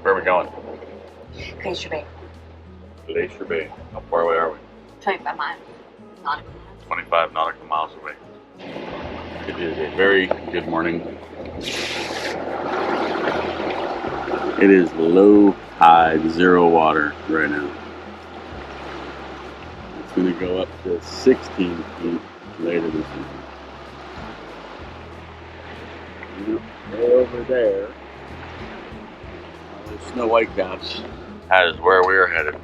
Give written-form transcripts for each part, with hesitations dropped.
Where are we going? Glacier Bay. Glacier Bay. How far away are we? 25 miles. Nautical miles. 25 nautical miles away. It is a very good morning. It is low tide, zero water right now. It's going to go up to 16 feet later this evening. Over there, the snow white caps. That is where we are headed.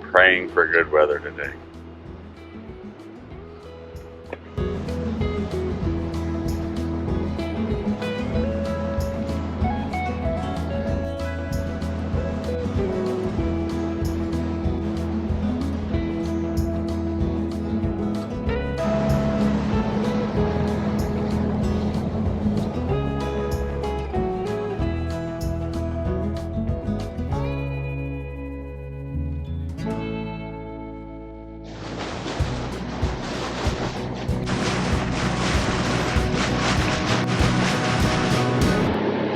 Praying for good weather today.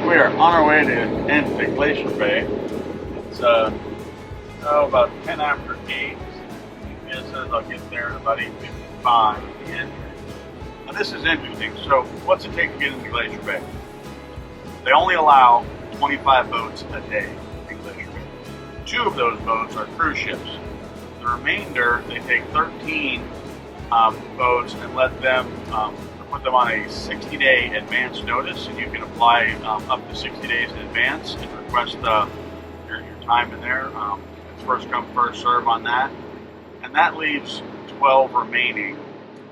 We are on our way to Glacier Bay. It's about 10 after 8. It says I'll get there at about 8:55 at the end. Now this is interesting. So what's it take to get into Glacier Bay? They only allow 25 boats a day in Glacier Bay. 2 of those boats are cruise ships. The remainder, they take 13 boats and let them put them on a 60-day advance notice, and you can apply up to 60 days in advance and request your time in there. It's first come, first serve on that. And that leaves 12 remaining.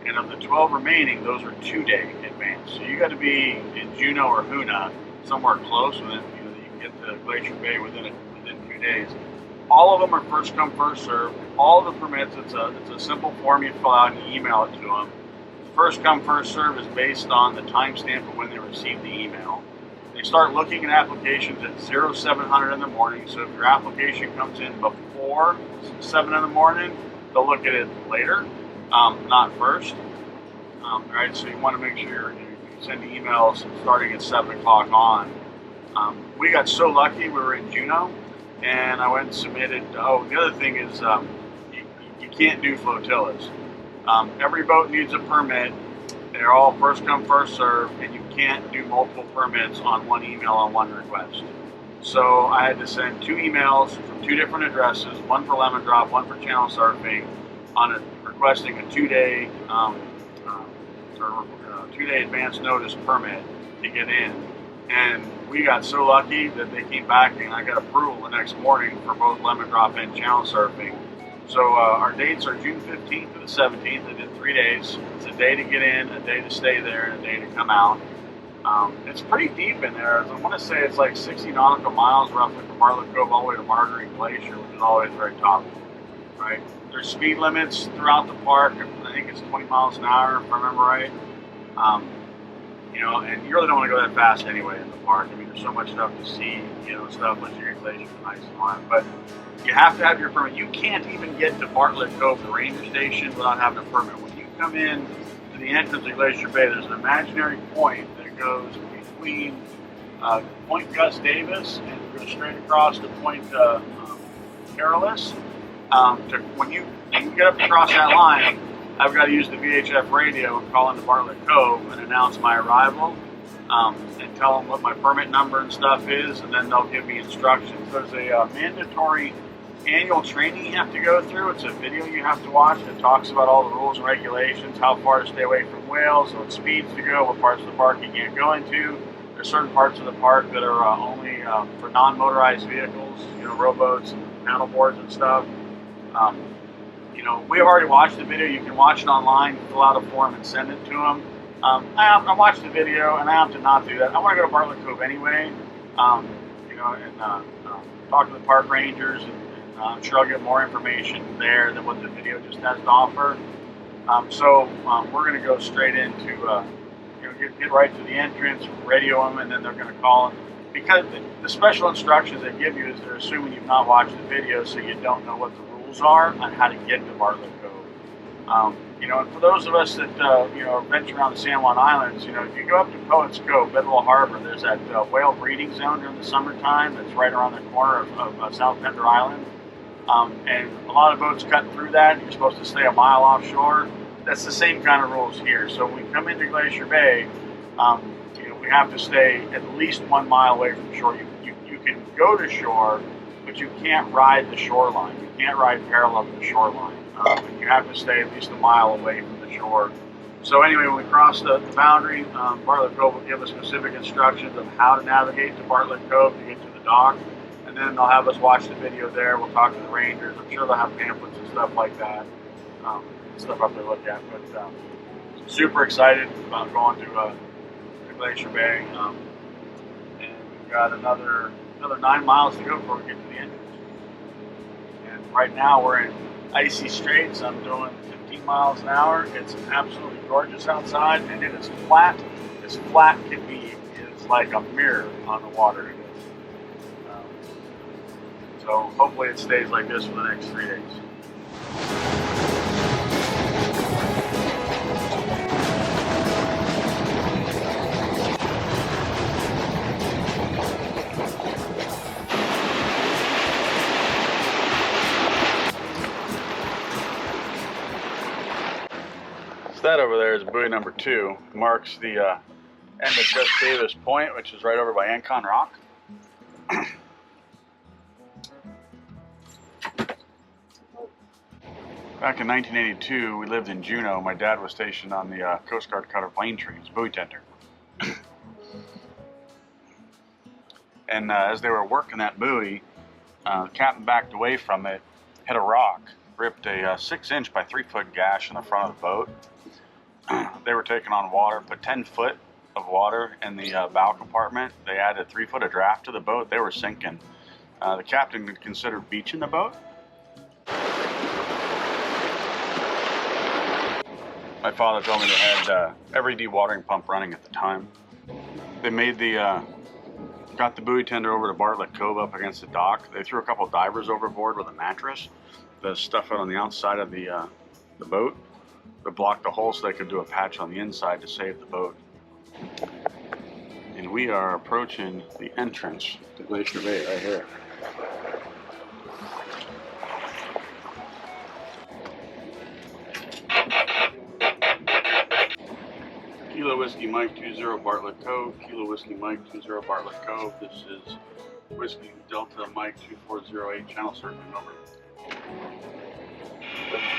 And of the 12 remaining, those are 2-day advance. So you got to be in Juneau or Hoonah, somewhere close within, you can get to Glacier Bay within 2 days. All of them are first come, first serve. All of the permits, it's a simple form you fill out and you email it to them. First come, first serve is based on the timestamp of when they receive the email. They start looking at applications at 0700 in the morning, so if your application comes in before 7 in the morning, they'll look at it later, not first. Right, so you want to make sure you send the emails starting at 7 o'clock on. We got so lucky, we were in Juneau, and I went and submitted. Oh, the other thing is you can't do flotillas. Every boat needs a permit. They're all first come, first serve, and you can't do multiple permits on one email on one request. So I had to send 2 emails from 2 different addresses, one for lemon drop, one for channel surfing, requesting a 2-day 2-day advance notice permit to get in. And we got so lucky that they came back and I got approval the next morning for both lemon drop and channel surfing. So our dates are June 15th to the 17th. I did 3 days. It's a day to get in, a day to stay there, and a day to come out. It's pretty deep in there. I want to say it's like 60 nautical miles roughly from Bartlett Cove all the way to Margerie Glacier, which is all the way at the very top. Right? There's speed limits throughout the park. I think it's 20 miles an hour, if I remember right. And you really don't want to go that fast anyway in the park. I mean, there's so much stuff to see, stuff like your Glacier nice and on. But you have to have your permit. You can't even get to Bartlett Cove, the ranger station, without having a permit. When you come in to the entrance of Glacier Bay, there's an imaginary point that goes between Point Gus Davis and goes straight across to Point Perilous. When you get up across that line, I've got to use the VHF radio and call into Bartlett Cove and announce my arrival and tell them what my permit number and stuff is, and then they'll give me instructions. There's a mandatory annual training you have to go through. It's a video you have to watch that talks about all the rules and regulations, how far to stay away from whales, what speeds to go, what parts of the park you can't go into. There's certain parts of the park that are only for non-motorized vehicles, rowboats and paddleboards and stuff. We have already watched the video. You can watch it online, fill out a form, and send it to them. I watched the video, and I opted not to do that. I want to go to Bartlett Cove anyway, and talk to the park rangers, and I'm sure I'll get more information there than what the video just has to offer. So we're going to go straight into, get right to the entrance, radio them, and then they're going to call them. Because the special instructions they give you is they're assuming you've not watched the video, so you don't know what the rules are on how to get to Bartlett Cove. You know, and for those of us that you know, venture around the San Juan Islands, you know, if you go up to Poets Cove, Bedwell Harbor, there's that whale breeding zone during the summertime that's right around the corner of South Pender Island. And a lot of boats cut through that. You're supposed to stay a mile offshore. That's the same kind of rules here. So when we come into Glacier Bay, you know, we have to stay at least 1 mile away from shore. You can go to shore, but you can't ride the shoreline. You can't ride parallel to the shoreline. You have to stay at least a mile away from the shore. So anyway, when we cross the boundary, Bartlett Cove will give us specific instructions of how to navigate to Bartlett Cove to get to the dock. And then they'll have us watch the video there. We'll talk to the rangers. I'm sure they'll have pamphlets and stuff like that. Stuff up there to look at. But super excited about going to Glacier Bay. And we've got another 9 miles to go before we get to the entrance. And right now we're in Icy Strait, so I'm doing 15 miles an hour. It's absolutely gorgeous outside, and it is flat. As flat can be. It's like a mirror on the water. It is. So hopefully it stays like this for the next 3 days. That over there is buoy number 2. Marks the end of Just Davis Point, which is right over by Ancon Rock. Back in 1982, we lived in Juneau. My dad was stationed on the Coast Guard cutter Plaintree as buoy tender. And as they were working that buoy, the captain backed away from it, hit a rock, ripped a 6-inch by 3-foot gash in the front of the boat. They were taking on water, put 10 foot of water in the bow compartment. They added 3 foot of draft to the boat. They were sinking. The captain had considered beaching the boat. My father told me they had every dewatering pump running at the time. They made got the buoy tender over to Bartlett Cove up against the dock. They threw a couple divers overboard with a mattress to stuff it on the outside of the boat. They blocked the hole so they could do a patch on the inside to save the boat. And we are approaching the entrance to Glacier Bay right here. Kilo Whiskey Mike 20 Bartlett Cove. Kilo Whiskey Mike 20 Bartlett Cove. This is Whiskey Delta Mike 2408 channel surfing over.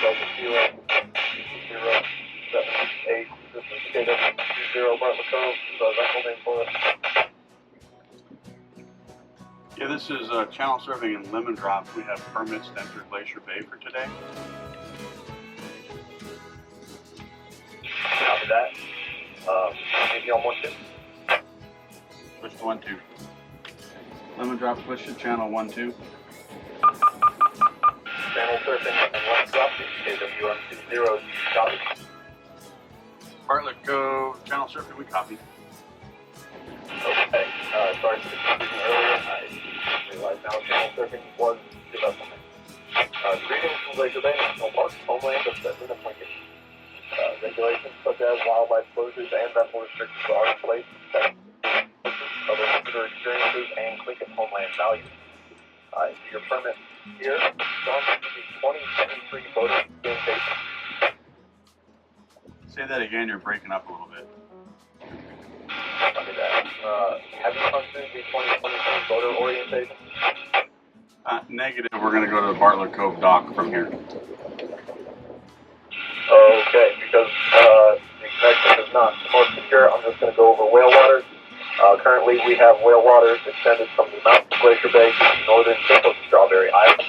Delta Kilo 078. This is KW 20 Bartlett Cove. Vessel name for us. Yeah, this is channel surfing in Lemon Drop. We have permits to enter Glacier Bay for today. Copy that. Maybe on 1-2. Switch to 1-2. Lemon Drop, switch to channel 1-2. Channel surfing and Lemon Drop. KWM 20. Copy. Bartlett Cove, channel surfing, we copy. Okay. Sorry for the confusion earlier. I realize now channel surfing was development. Greetings from Glacier Bay National Park, homeland of the Hoonah Blanket. Regulations such as wildlife closures and vessel restrictions are in place to protect other visitor experiences and Clinket homeland values. Your permit here, John, the 2023 voter orientation. Say that again, you're breaking up a little bit. Copy that. Have you gone through the 2023 voter orientation? Negative. We're going to go to the Bartlett Cove dock from here. Okay, because the connection is not the most secure, I'm just going to go over whale waters. Currently, we have whale waters extended from the mouth of Glacier Bay to the northern tip of Strawberry Island.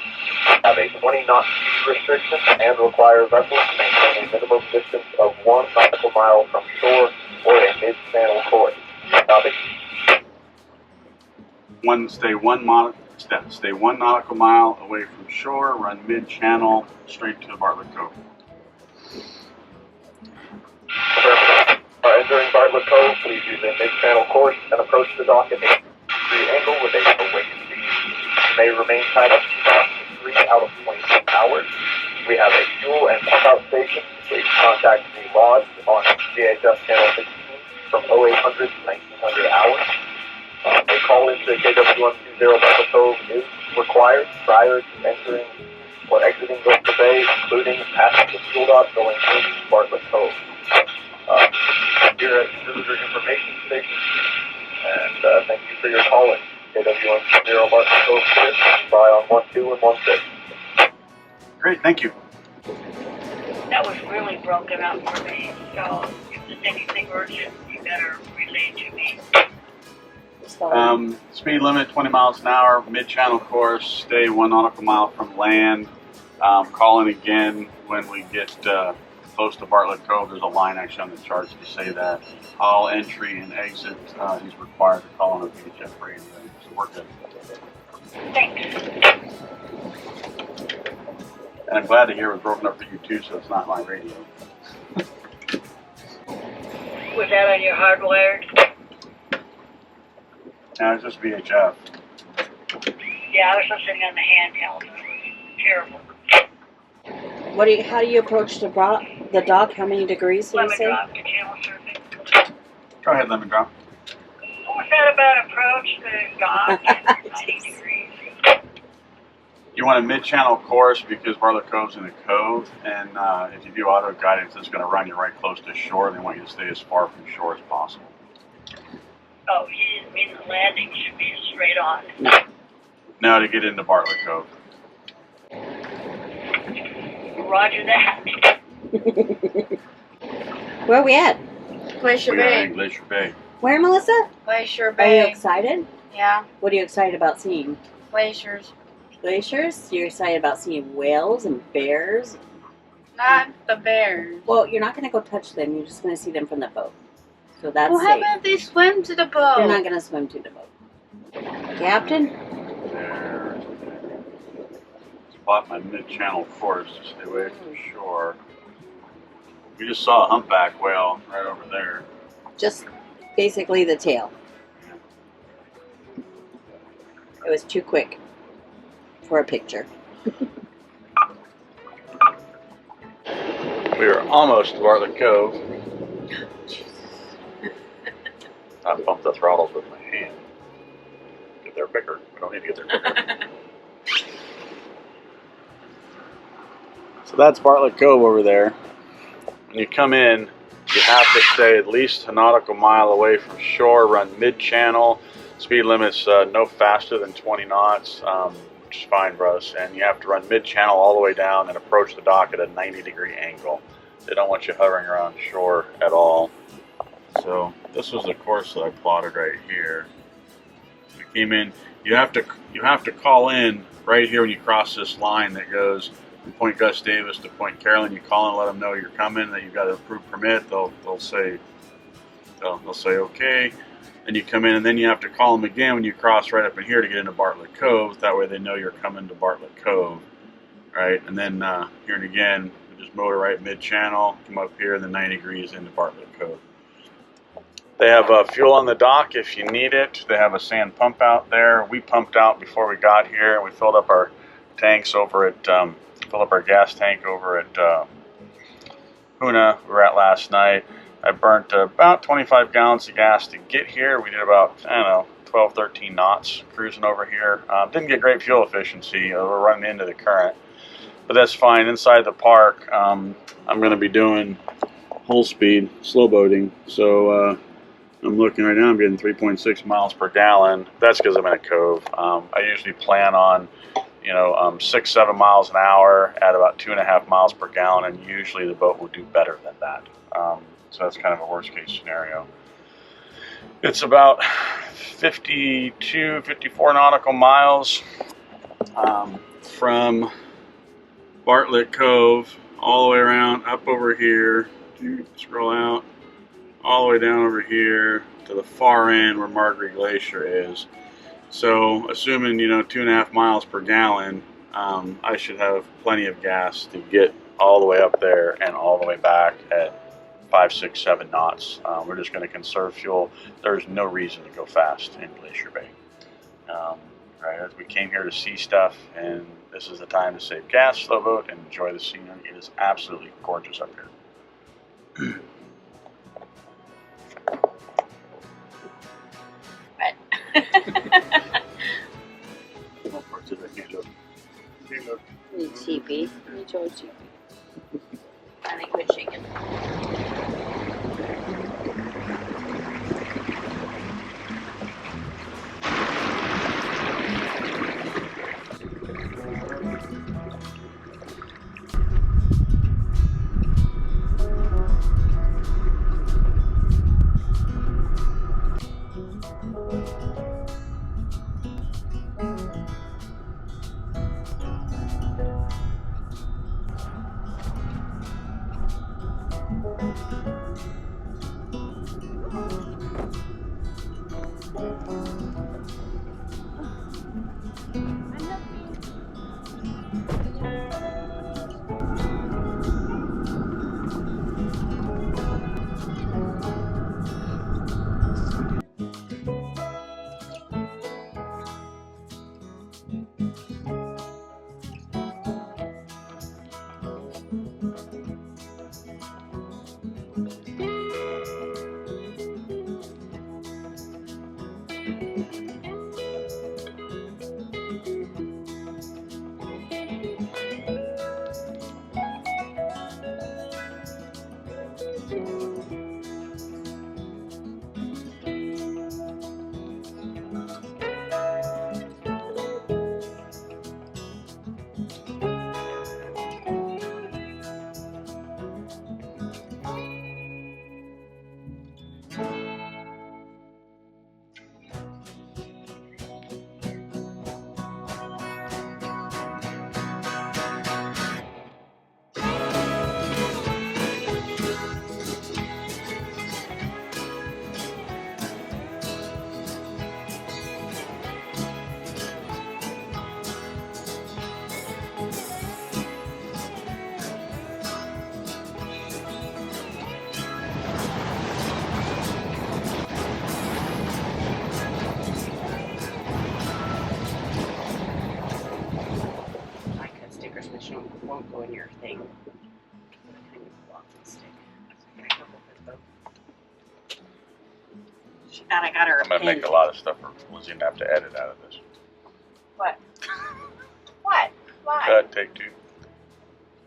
Have a 20-knot speed restriction and require vessels to maintain a minimum distance of 1 nautical mile from shore or a mid-channel course. Copy. Stay 1 nautical mile away from shore, run mid-channel straight to Bartlett Cove. Entering Bartlett Cove, please use a mid-channel course and approach the dock at a 3 angle with a awake speed. You may remain tied up to dock for 3 out of 24 hours. We have a fuel and pump-out station Please contact me live on VHF channel 16 from 0800 to 1900 hours. A call into KW120 Bartlett Cove is required prior to entering or exiting Glacier Bay, including passing the fuel dock going into Bartlett Cove. Here at the Visitor Information Station, and thank you for your calling. KW120 Bartlett Cove, by on 12 and 16. Great, thank you. That was really broken up for me, so if there's anything urgent, you better relay to me. Speed limit 20 miles an hour, mid-channel course, stay 1 nautical mile from land. Call in again when we get close to Bartlett Cove. There's a line actually on the charts to say that. All entry and exit is required to call on a VHF radio. So we're good. Thanks. And I'm glad to hear it was broken up for you too, so it's not my radio. Was that on your hardwired? No, it's just VHF. Yeah, I was listening on the handheld. Terrible. How do you approach the dock? How many degrees do you Lemon say? drop to channel surfing. Go ahead, lemon drop. What was that about approach the dock at 90 degrees? You want a mid-channel course because Bartlett Cove's in a cove, and if you do auto guidance, it's going to run you right close to shore. They want you to stay as far from shore as possible. Oh, you didn't mean the landing should be straight on. No, to get into Bartlett Cove. Roger that. Where are we at? Glacier We are Bay. in Glacier Bay. Where, Melissa? Glacier Are you Bay. excited? Yeah, What are you excited about seeing? glaciers. Glaciers? You're excited about seeing whales and bears? Not the bears. Well, you're not going to go touch them. You're just going to see them from the boat. So that's Well, safe. how about they swim to the boat? They're not going to swim to the boat. Captain? There. Spot my mid-channel course to stay away from shore. We just saw a humpback whale right over there. Just basically the tail. It was too quick for a picture. We are almost to Bartlett Cove. I bumped the throttles with my hand. Get there quicker. We don't need to get there quicker. So that's Bartlett Cove over there. When you come in, you have to stay at least a nautical mile away from shore, run mid-channel. Speed limit's no faster than 20 knots, which is fine for us. And you have to run mid-channel all the way down and approach the dock at a 90-degree angle. They don't want you hovering around shore at all. So this was the course that I plotted right here. We came in. You have to call in right here when you cross this line that goes from Point Gus Davis to Point Carolyn. You call in, let them know you're coming, that you've got an approved permit. They'll say okay. And you come in, and then you have to call them again when you cross right up in here to get into Bartlett Cove. That way they know you're coming to Bartlett Cove, right? And then here and again, we just motor right mid-channel, come up here, and then 90 degrees into Bartlett Cove. They have fuel on the dock if you need it. They have a sand pump out there. We pumped out before we got here, and we filled up our tanks over at filled up our gas tank over at Hoonah. We were at last night. I burnt about 25 gallons of gas to get here. We did about, 12, 13 knots cruising over here. Didn't get great fuel efficiency. We're running into the current, but that's fine. Inside the park, I'm going to be doing whole speed slow boating. So I'm looking right now, I'm getting 3.6 miles per gallon. That's because I'm in a cove. I usually plan on 6-7 miles an hour at about 2.5 miles per gallon, and usually the boat will do better than that. So that's kind of a worst case scenario. It's about 52, 54 nautical miles from Bartlett Cove all the way around up over here. Scroll out all the way down over here to the far end where Margerie Glacier is. So assuming 2.5 miles per gallon, I should have plenty of gas to get all the way up there and all the way back at 5, 6, 7 knots. We're just going to conserve fuel. There's no reason to go fast in Glacier Bay. Right, we came here to see stuff, and this is the time to save gas, slow boat, and enjoy the scenery. It is absolutely gorgeous up here. What parts of it can't look? Can't look. Need TP. Need Joey TP. I think we're chicken. Won't go in your thing. She thought I got her. I'm gonna make a lot of stuff for Lizzie and have to edit out of this. What? What? Why? Cut, take two. Am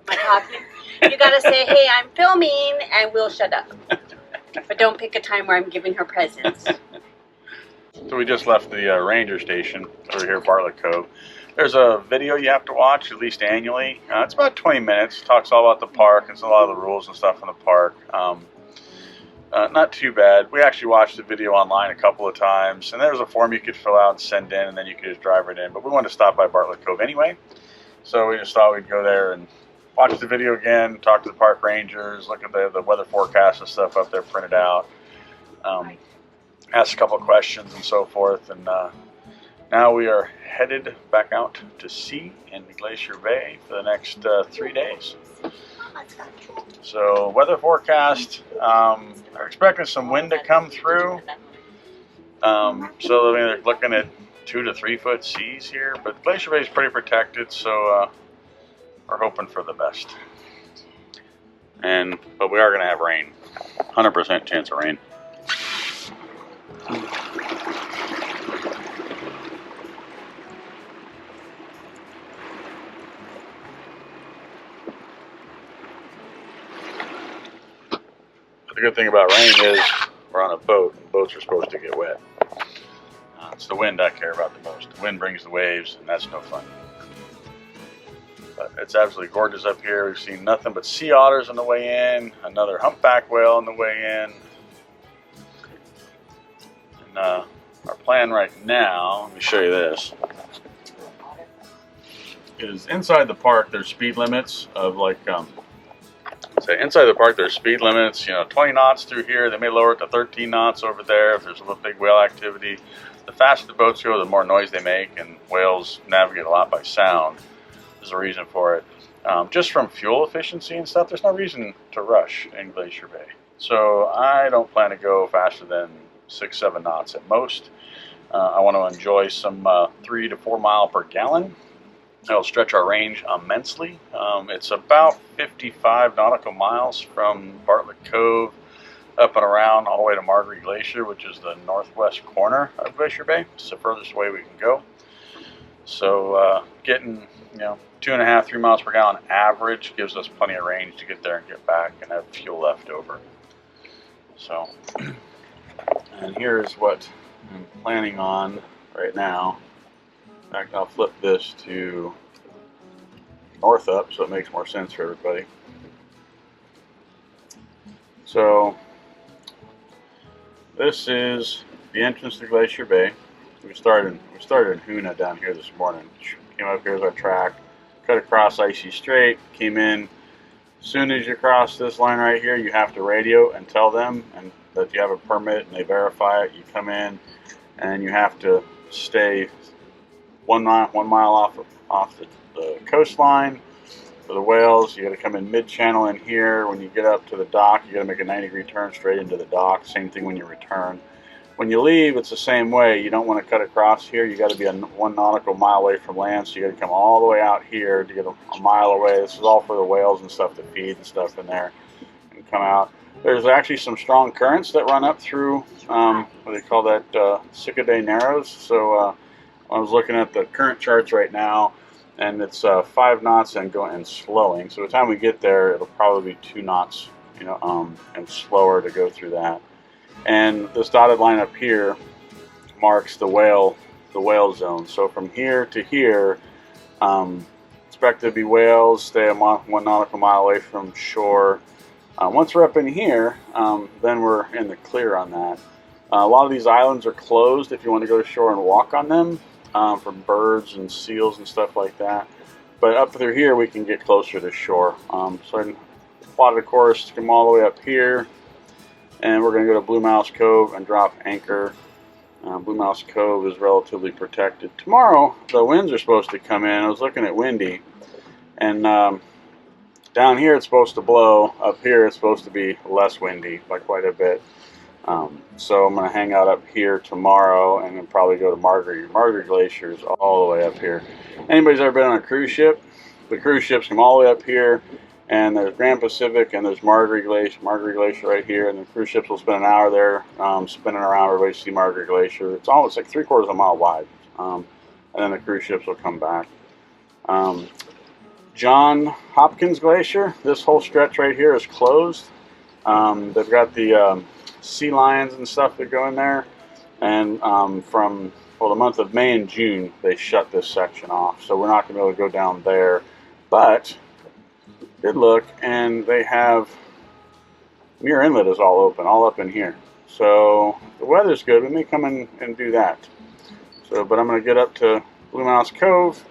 I talking? You gotta say, hey, I'm filming, and we'll shut up. But don't pick a time where I'm giving her presents. So we just left the ranger station over here at Bartlett Cove. There's a video you have to watch at least annually. It's about 20 minutes. Talks all about the park and a lot of the rules and stuff in the park. Not too bad. We actually watched the video online a couple of times, and there's a form you could fill out and send in, and then you could just drive it in. But we wanted to stop by Bartlett Cove anyway, so we just thought we'd go there and watch the video again, talk to the park rangers, look at the weather forecast and stuff up there printed out, ask a couple of questions and so forth. And now we are headed back out to sea in Glacier Bay for the next 3 days. So weather forecast, they're expecting some wind to come through. So they're looking at 2 to 3 foot seas here, but Glacier Bay is pretty protected, so we're hoping for the best. But we are going to have rain, 100% chance of rain. The good thing about rain is we're on a boat, and boats are supposed to get wet. It's the wind I care about the most. The wind brings the waves, and that's no fun. But it's absolutely gorgeous up here. We've seen nothing but sea otters on the way in, another humpback whale on the way in. And our plan right now, let me show you this, is inside the park there's speed limits of like, so inside the park there's speed limits, 20 knots through here. They may lower it to 13 knots over there if there's a little big whale activity. The faster the boats go, the more noise they make, and whales navigate a lot by sound. There's a reason for it. Just from fuel efficiency and stuff, there's no reason to rush in Glacier Bay. So I don't plan to go faster than 6-7 knots at most. I want to enjoy some 3 to 4 mile per gallon That'll stretch our range immensely. It's about 55 nautical miles from Bartlett Cove up and around all the way to Margerie Glacier, which is the northwest corner of Glacier Bay. It's the furthest way we can go. So getting 2.5, 3 miles per gallon average gives us plenty of range to get there and get back and have fuel left over. So, and here's what I'm planning on right now. In fact, I'll flip this to north up so it makes more sense for everybody. So this is the entrance to Glacier Bay. We started in Hoonah down here this morning. Came up here as our track, cut across Icy Strait, came in. As soon as you cross this line right here, you have to radio and tell them that you have a permit, and they verify it. You come in, and you have to stay 1 mile off the coastline. For the whales, you got to come in mid-channel in here. When you get up to the dock, you got to make a 90-degree turn straight into the dock. Same thing when you return. When you leave, it's the same way. You don't want to cut across here. You got to be 1 nautical mile away from land, so you got to come all the way out here to get a mile away. This is all for the whales and stuff to feed and stuff in there and come out. There's actually some strong currents that run up through what they call that Cicadae Narrows. So I was looking at the current charts right now, and it's 5 knots and going and slowing. So by the time we get there, it'll probably be 2 knots, and slower to go through that. And this dotted line up here marks the whale zone. So from here to here, expect to be whales. Stay 1 nautical mile away from shore. Once we're up in here, then we're in the clear on that. A lot of these islands are closed if you want to go to shore and walk on them for birds and seals and stuff like that. But up through here, we can get closer to shore. So I plotted a course to come all the way up here. And we're going to go to Blue Mouse Cove and drop anchor. Blue Mouse Cove is relatively protected. Tomorrow, the winds are supposed to come in. I was looking at windy. And down here, it's supposed to blow. Up here, it's supposed to be less windy by quite a bit. So I'm going to hang out up here tomorrow and then probably go to Margerie. Margerie Glacier is all the way up here. Anybody's ever been on a cruise ship? The cruise ships come all the way up here. And there's Grand Pacific, and there's Margerie Glacier right here, and the cruise ships will spend an hour there spinning around everybody to see Margerie Glacier. It's almost like 3/4 of a mile wide, and then the cruise ships will come back. John Hopkins Glacier, this whole stretch right here is closed. They've got the sea lions and stuff that go in there, and from the month of May and June, they shut this section off, so we're not going to be able to go down there, but did look, and they have Muir Inlet is all open, all up in here. So if the weather's good, we may come in and do that. So, but I'm going to get up to Blue Mouse Cove.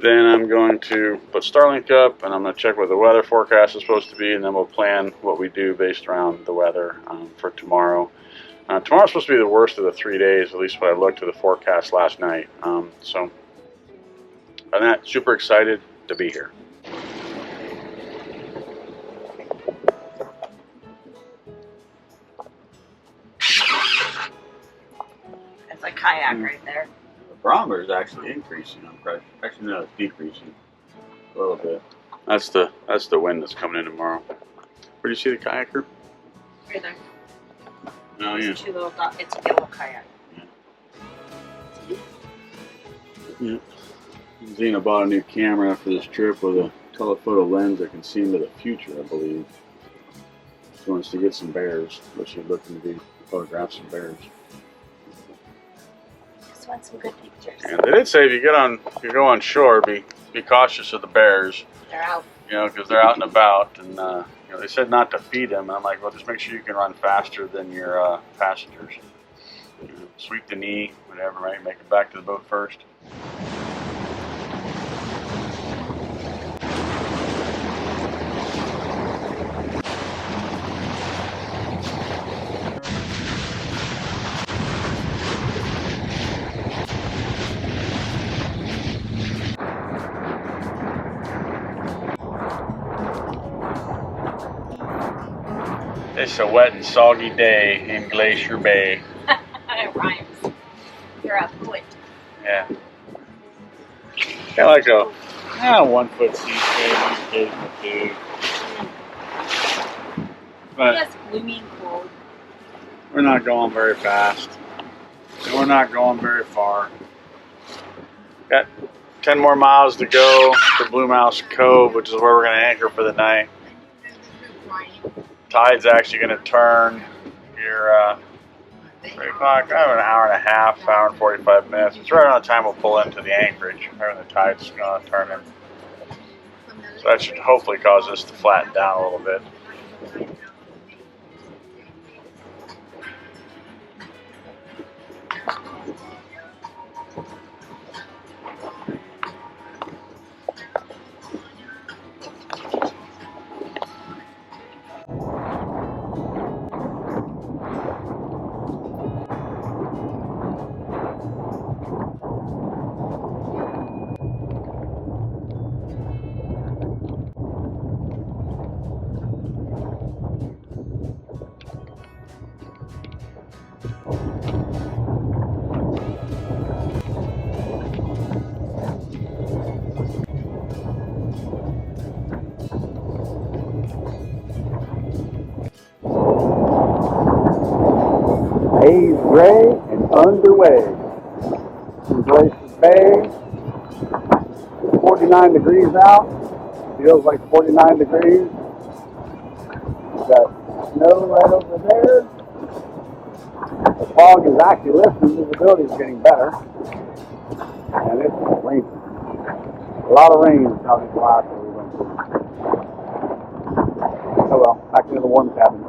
Then I'm going to put Starlink up, and I'm going to check what the weather forecast is supposed to be, and then we'll plan what we do based around the weather for tomorrow. Tomorrow's supposed to be the worst of the 3 days, at least when I looked at the forecast last night. So I'm not super excited to be here. It's a kayak right there. The barometer is actually increasing on pressure. Actually, no, it's decreasing a little bit. That's the wind that's coming in tomorrow. Where do you see the kayaker? Right there. Oh yeah. It's 2 little dots. It's a yellow kayak. Yeah. Zena bought a new camera for this trip with a telephoto lens that can see into the future, I believe. She wants to get some bears, but she's looking to photograph some bears. Just want some good pictures. And they did say if you go on shore, be cautious of the bears. They're out. Because they're out and about, and they said not to feed them. And I'm like, well, just make sure you can run faster than your passengers. Sweep the knee, whatever, right? Make it back to the boat first. It's a wet and soggy day in Glacier Bay. It rhymes. You're up quick. Yeah. Kind of like a 1 foot sea strait, occasional too. But Yes, gloomy and cold. we're not going very fast. And we're not going very far. Got 10 more miles to go to Blue Mouse Cove, which is where we're going to anchor for the night. Tide's actually going to turn here 3 o'clock. I have an hour and a half, hour and 45 minutes. It's right around the time we'll pull into the anchorage, right when the tide's going to turn in. So that should hopefully cause us to flatten down a little bit. Haze gray and underway. In Glacier Bay, 49 degrees out. Feels like 49 degrees. We've got snow right over there. The fog is actually lifting. Visibility is getting better. And it's raining. A lot of rain is out in Alaska. Oh well, back into the warm cabin.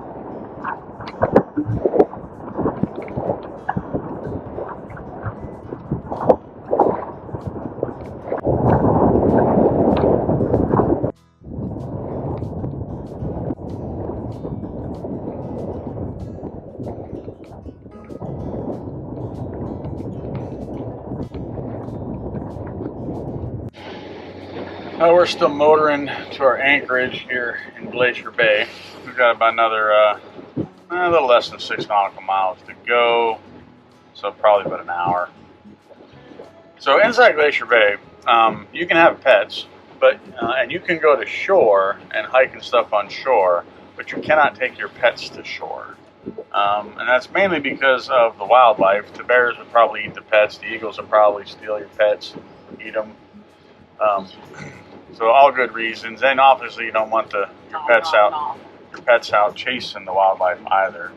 We're still motoring to our anchorage here in Glacier Bay. We've got about another a little less than 6 nautical miles to go, so probably about an hour. So inside Glacier Bay, you can have pets, but and you can go to shore and hike and stuff on shore, but you cannot take your pets to shore. And that's mainly because of the wildlife. The bears would probably eat the pets. The eagles would probably steal your pets, eat them. So all good reasons, and obviously you don't want your pets out chasing the wildlife either.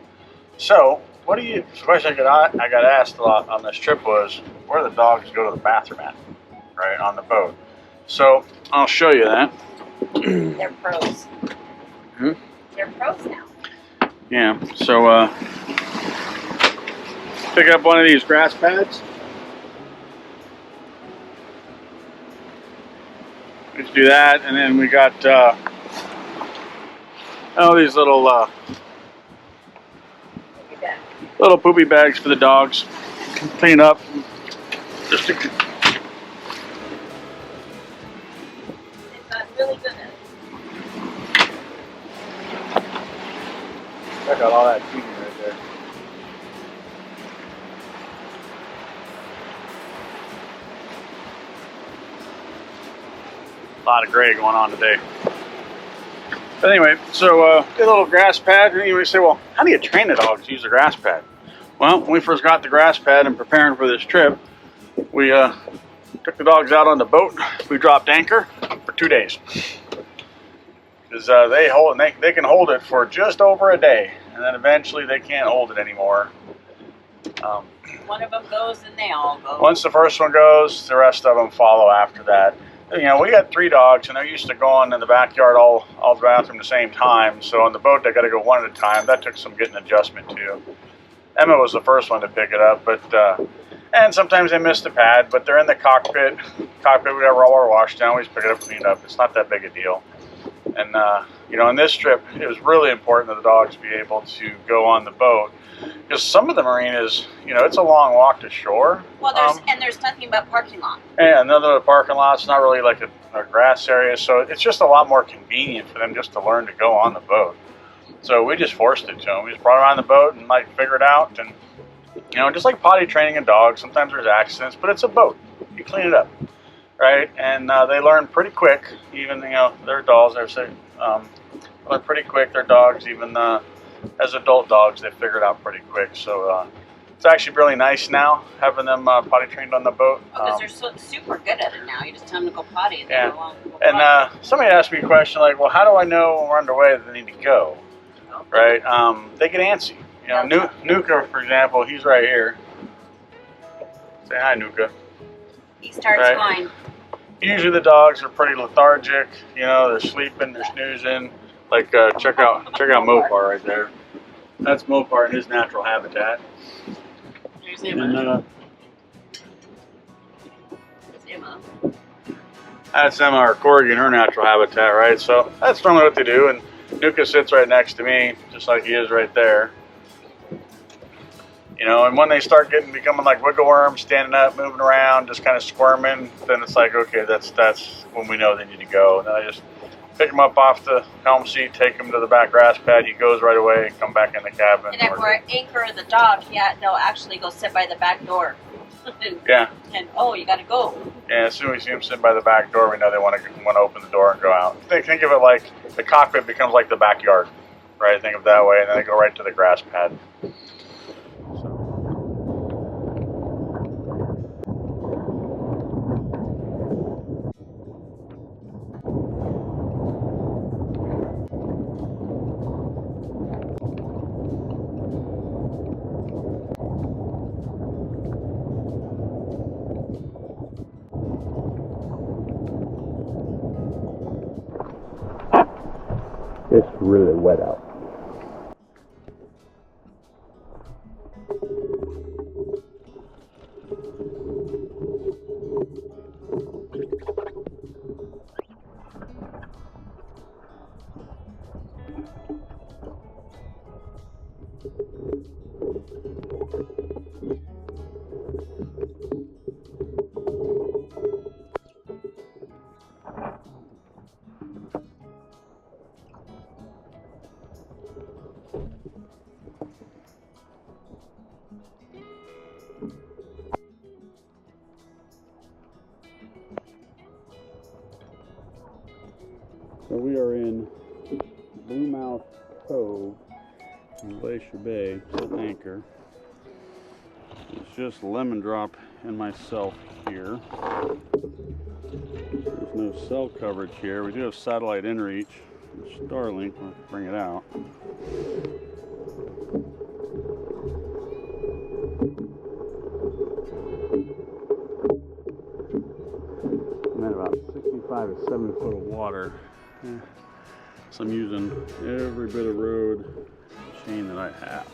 So what do you? The question I got asked a lot on this trip was, where do the dogs go to the bathroom at, right on the boat? So I'll show you that. They're pros. Hmm? They're pros now. Yeah. So pick up one of these grass pads. Let's do that, and then we got these little poopy bags for the dogs. Clean up. Just to They've got really good at it. check out all that feeding right there. A lot of gray going on today. But anyway, so get a little grass pad. And you may say, well, how do you train the dogs to use a grass pad? Well, when we first got the grass pad and preparing for this trip, we took the dogs out on the boat. We dropped anchor for 2 days. Because they can hold it for just over a day. And then eventually they can't hold it anymore. One of them goes and they all go. Once the first one goes, the rest of them follow after that. You know, we got 3 dogs, and they're used to going in the backyard all the bathroom at the same time. So on the boat, they got to go one at a time. That took some getting adjustment to. Emma was the first one to pick it up, but and sometimes they miss the pad, but they're in the cockpit. We got all our wash down. We just pick it up, clean it up. It's not that big a deal. And you know, on this trip, it was really important that the dogs be able to go on the boat. Because some of the marinas, you know, it's a long walk to shore. Well, there's nothing but parking lot. And another parking lot. It's not really like a grass area, so it's just a lot more convenient for them just to learn to go on the boat. So we just forced it to them. We just brought them on the boat and like figured it out. And you know, just like potty training a dog, sometimes there's accidents, but it's a boat. You clean it up. right? And they learn pretty quick. Even their dogs, learn pretty quick. Their dogs, even as adult dogs, they figure it out pretty quick. So it's actually really nice now having them potty trained on the boat. Because they're super good at it now. You just tell them to go potty and Yeah. they go along. And somebody asked me a question like, well, how do I know when we're underway that they need to go? Right? They get antsy. Nuka, for example, he's right here. Say hi, Nuka. He starts Right. going. Usually the dogs are pretty lethargic. They're sleeping, they're snoozing. Like check out Mopar right there. That's Mopar in his natural habitat. There's And Emma. There's Emma. that's Emma, our corgi, in her natural habitat, right? So that's normally what they do. And Nuka sits right next to me, just like he is right there. And when they start becoming like wiggle worms, standing up, moving around, just kind of squirming, then it's like, okay, that's when we know they need to go. And then I just pick him up off the helm seat, take him to the back grass pad. He goes right away and come back in the cabin. And if we're anchor the dog, they'll actually go sit by the back door. Yeah. And you gotta go. Yeah, as soon as we see them sitting by the back door, we know they want to open the door and go out. Think of it like the cockpit becomes like the backyard, right? Think of it that way, and then they go right to the grass pad. It's really wet out. So we are in Blue Mouse Cove in Glacier Bay, at anchor. It's just Lemon Drop and myself here. There's no cell coverage here. We do have satellite InReach and Starlink. We'll bring it out. I'm at about 65 to 70 foot of water. So I'm using every bit of road chain that I have.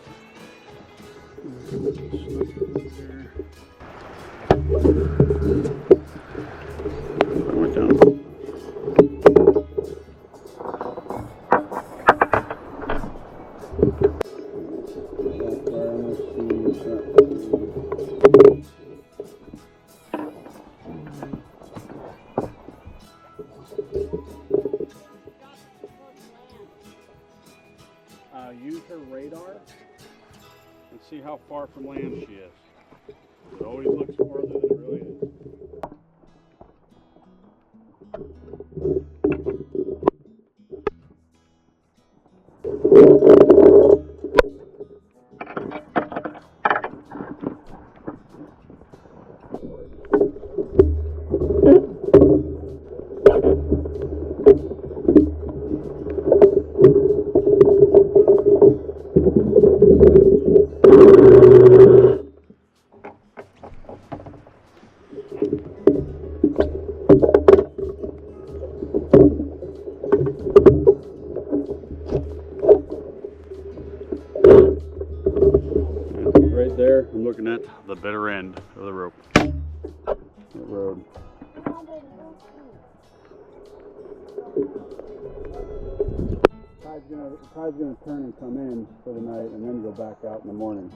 I went down. Use her radar and see how far from land she is. It always looks farther than it really is. Right there, I'm looking at the bitter end of the rope. That road. The tide's gonna turn and come in for the night and then go back out in the morning.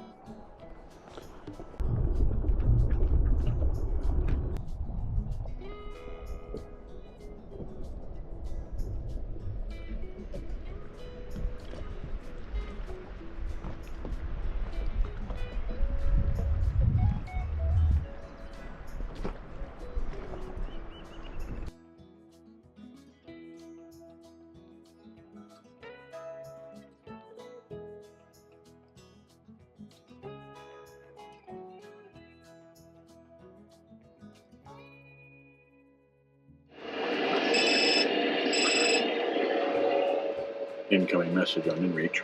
incoming message on InReach.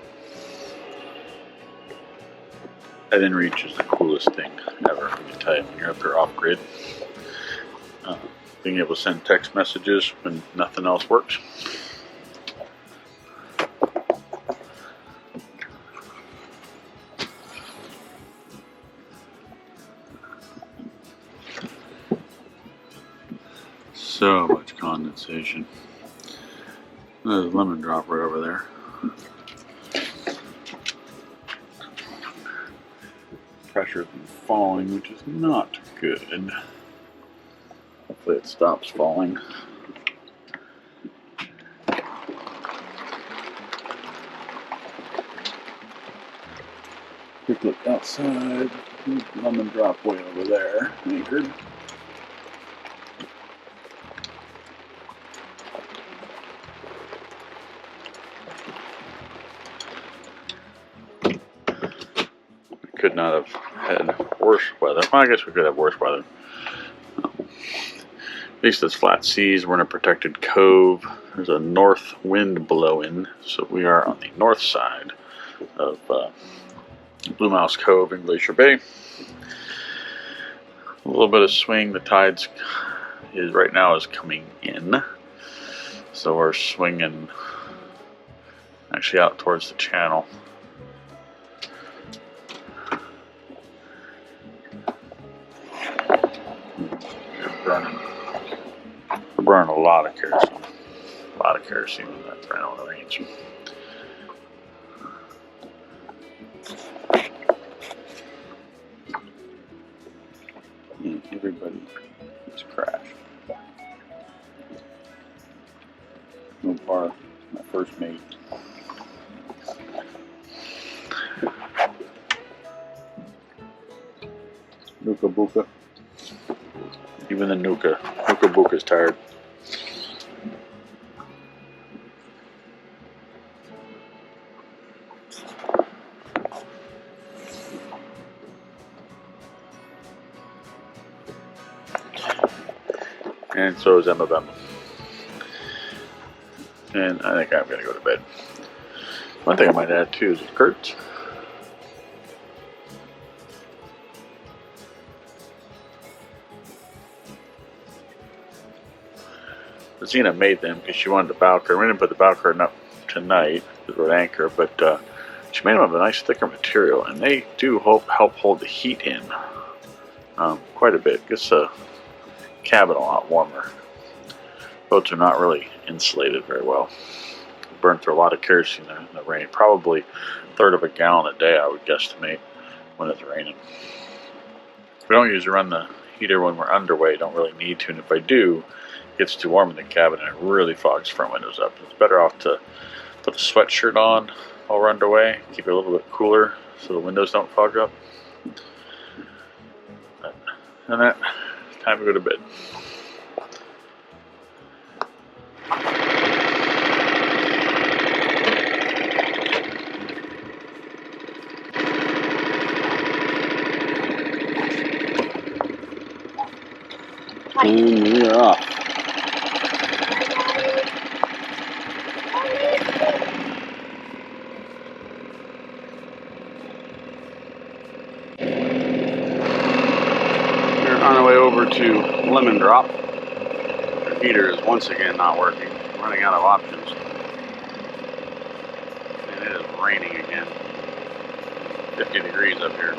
That InReach is the coolest thing ever, I can tell you, when you're up there off grid. Being able to send text messages when nothing else works. So much condensation. There's a lemon drop right over there. Pressure's been falling, which is not good. Hopefully it stops falling. Quick look outside. Lemon drop way over there, anchored. Could not have had worse weather. Well, I guess we could have worse weather. At least it's flat seas. We're in a protected cove. There's a north wind blowing, so we are on the north side of Blue Mouse Cove in Glacier Bay. A little bit of swing. The tides right now is coming in, so we're swinging actually out towards the channel. We're burning a lot of kerosene. A lot of kerosene in that brown range. And everybody is crashed. No bar, my first mate. Nuka Buka. Even the Nuka Buka's tired. And so is Emma Bemba. And I think I'm gonna go to bed. One thing I might add too is Kurt's. Zena made them because she wanted the bow curtain. We didn't put the bow curtain up tonight because we're at anchor, but she made them of a nice thicker material, and they do help hold the heat in quite a bit. Gets the cabin a lot warmer. Boats are not really insulated very well. Burn through a lot of kerosene in the rain. Probably a third of a gallon a day, I would guesstimate, when it's raining. We don't usually run the heater when we're underway. Don't really need to, and if I do, it gets too warm in the cabin and it really fogs front windows up. It's better off to put the sweatshirt on while we're underway, keep it a little bit cooler so the windows don't fog up. And that, time to go to bed. And we are off. We're on our way over to Lemon Drop. The heater is once again not working. Running out of options. And it is raining again. 50 degrees up here.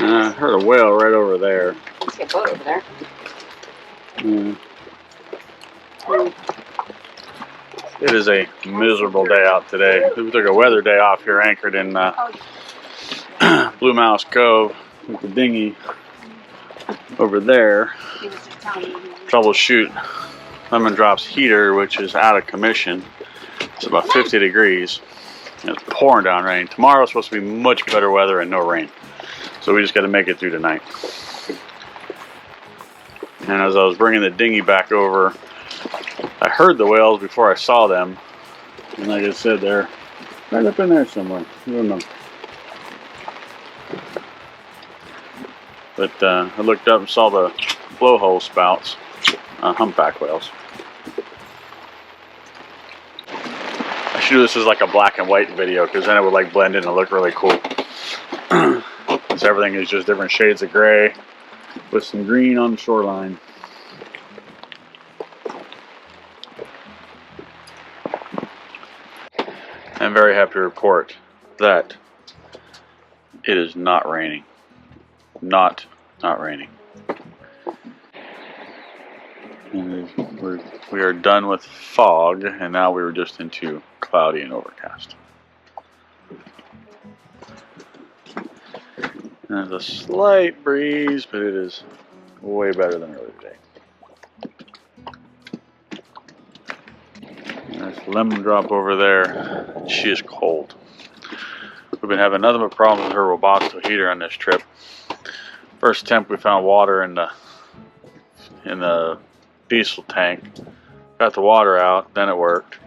I heard a whale right over there. I see a boat over there. It is a miserable day out today. We took a weather day off here, anchored in Blue Mouse Cove with the dinghy over there. Troubleshoot Lemon Drop's heater, which is out of commission. It's about 50 degrees. It's pouring down rain. Tomorrow's supposed to be much better weather and no rain. So we just got to make it through tonight. And as I was bringing the dinghy back over, I heard the whales before I saw them, and like I said, they're right up in there somewhere. I don't know. But I looked up and saw the blowhole spouts, humpback whales. I should do this as like a black and white video because then it would like blend in and look really cool. Because everything is just different shades of gray with some green on the shoreline. I'm very happy to report that it is not raining. Not raining. And we are done with fog, and now we were just into cloudy and overcast. There's a slight breeze, but it is way better than earlier today. There's Lemon Drop over there. She is cold. We've been having nothing but problems with her Webasto heater on this trip. First attempt, we found water in the diesel tank. Got the water out, then it worked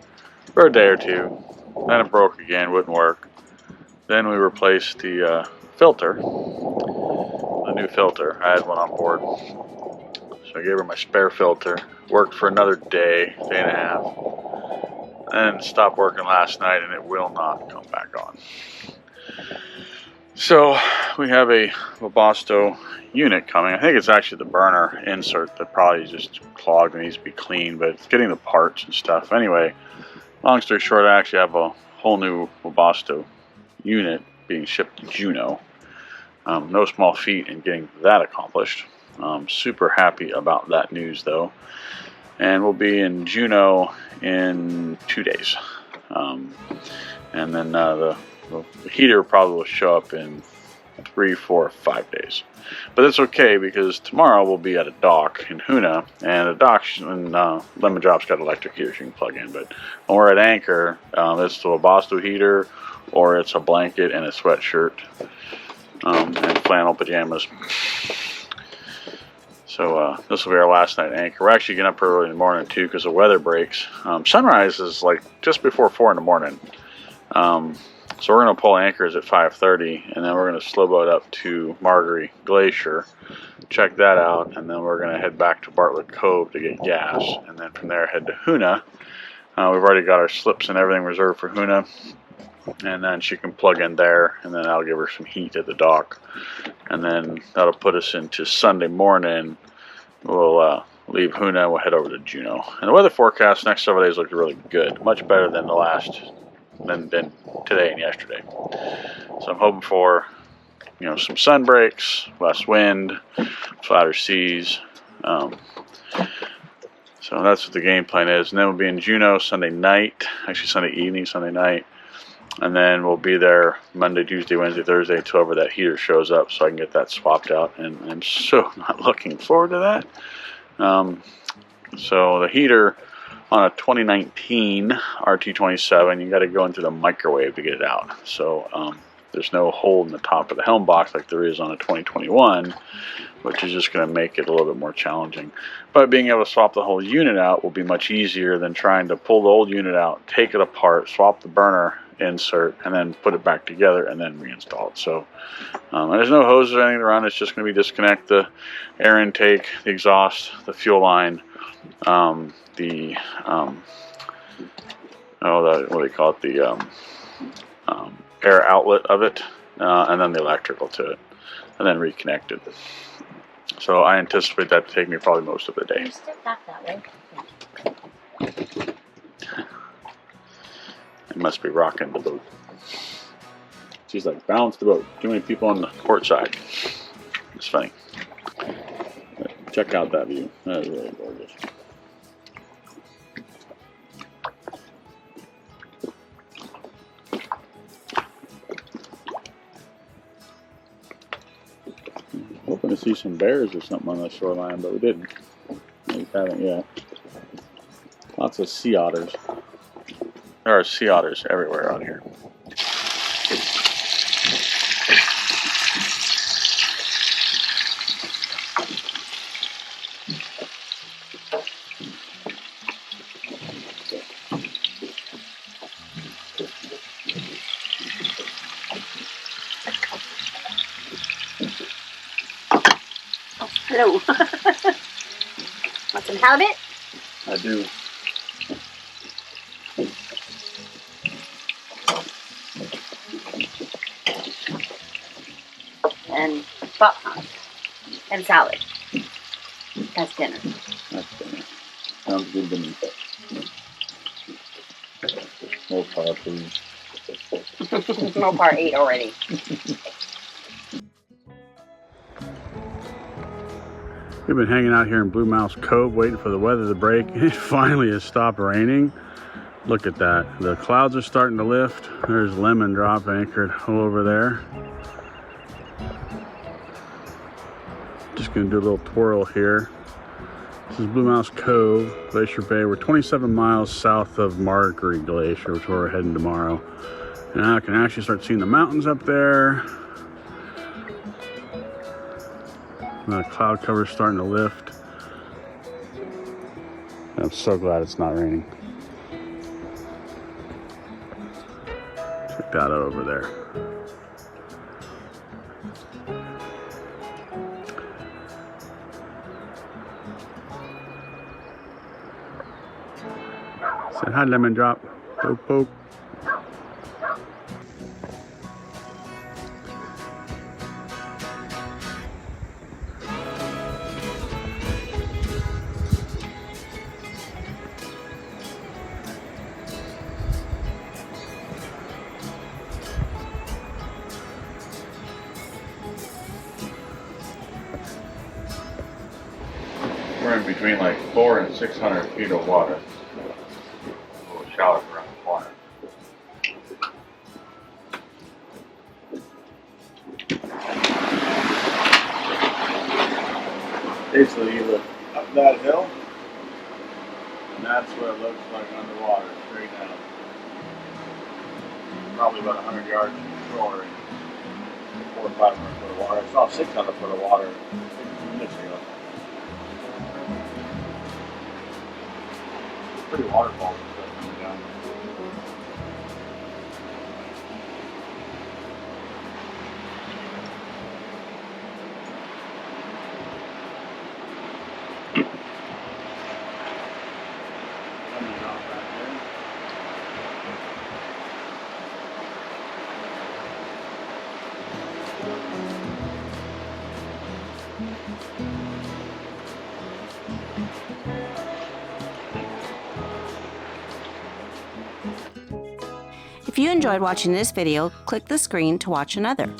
for a day or two. Then it broke again, wouldn't work. Then we replaced the filter, the new filter. I had one on board, so I gave her my spare filter. Worked for another day, day and a half, and stopped working last night, and it will not come back on. So we have a Webasto unit coming. I think it's actually the burner insert that probably just clogged and needs to be cleaned, but it's getting the parts and stuff. Anyway, long story short, I actually have a whole new Webasto unit being shipped to Juneau. No small feat in getting that accomplished. Super happy about that news though. And we'll be in Juneau in 2 days. And then the heater probably will show up in 3, 4, 5 days. But that's okay because tomorrow we'll be at a dock in Hoonah, and the dock in Lemon Drop's got electric heaters you can plug in. But when we're at anchor, it's the Webasto heater, or it's a blanket and a sweatshirt and flannel pajamas. So this will be our last night at anchor. We're actually getting up early in the morning too because the weather breaks. Sunrise is like just before 4 in the morning. So we're going to pull anchors at 5:30, and then we're going to slow boat up to Margerie Glacier, check that out, and then we're going to head back to Bartlett Cove to get gas, and then from there head to Hoonah. We've already got our slips and everything reserved for Hoonah, and then she can plug in there, and then that'll give her some heat at the dock, and then that'll put us into Sunday morning. We'll leave Hoonah, we'll head over to Juneau. And the weather forecast next several days looks really good, much better than than today and yesterday. So I'm hoping for, some sun breaks, less wind, flatter seas. So that's what the game plan is. And then we'll be in Juneau Sunday night, actually Sunday evening, Sunday night. And then we'll be there Monday, Tuesday, Wednesday, Thursday until over that heater shows up so I can get that swapped out. And I'm so not looking forward to that. So the heater on a 2019 RT27, you got to go into the microwave to get it out. So there's no hole in the top of the helm box like there is on a 2021, which is just going to make it a little bit more challenging. But being able to swap the whole unit out will be much easier than trying to pull the old unit out, take it apart, swap the burner insert, and then put it back together and then reinstall it. So there's no hoses or anything to run. It's just going to be disconnect the air intake, the exhaust, the fuel line, what do they call it, the air outlet of it, and then the electrical to it, and then reconnect it. So I anticipate that to take me probably most of the day. You step back that way. It must be rocking the boat. She's like, balance the boat. Too many people on the port side. It's funny. Check out that view. That is really gorgeous. Hoping to see some bears or something on the shoreline, but we didn't. We haven't yet. Lots of sea otters. There are sea otters everywhere out here. Hello. Want some halibut? I do. And popcorn. And salad. That's dinner. That's dinner. Sounds good to me. More power, please. Mopar ate already. We've been hanging out here in Blue Mouse Cove waiting for the weather to break. It finally has stopped raining. Look at that. The clouds are starting to lift. There's lemon drop anchored over there. Just gonna do a little twirl here. This is Blue Mouse Cove, Glacier Bay. We're 27 miles south of Margerie Glacier, which is where we're heading tomorrow. Now I can actually start seeing the mountains up there. The cloud cover's starting to lift. I'm so glad it's not raining. Check that out over there. Say hi, lemon drop. Poke, poke. We're in between like 400 and 600 feet of water. A little shallow around the corner. Basically, you look up that hill, and that's what it looks like underwater, straight down. Probably about 100 yards from the shore, and 400 or 500 foot of water. I saw 600 foot of water 15 minutes ago. Pretty waterfall and stuff coming down. If you enjoyed watching this video, click the screen to watch another.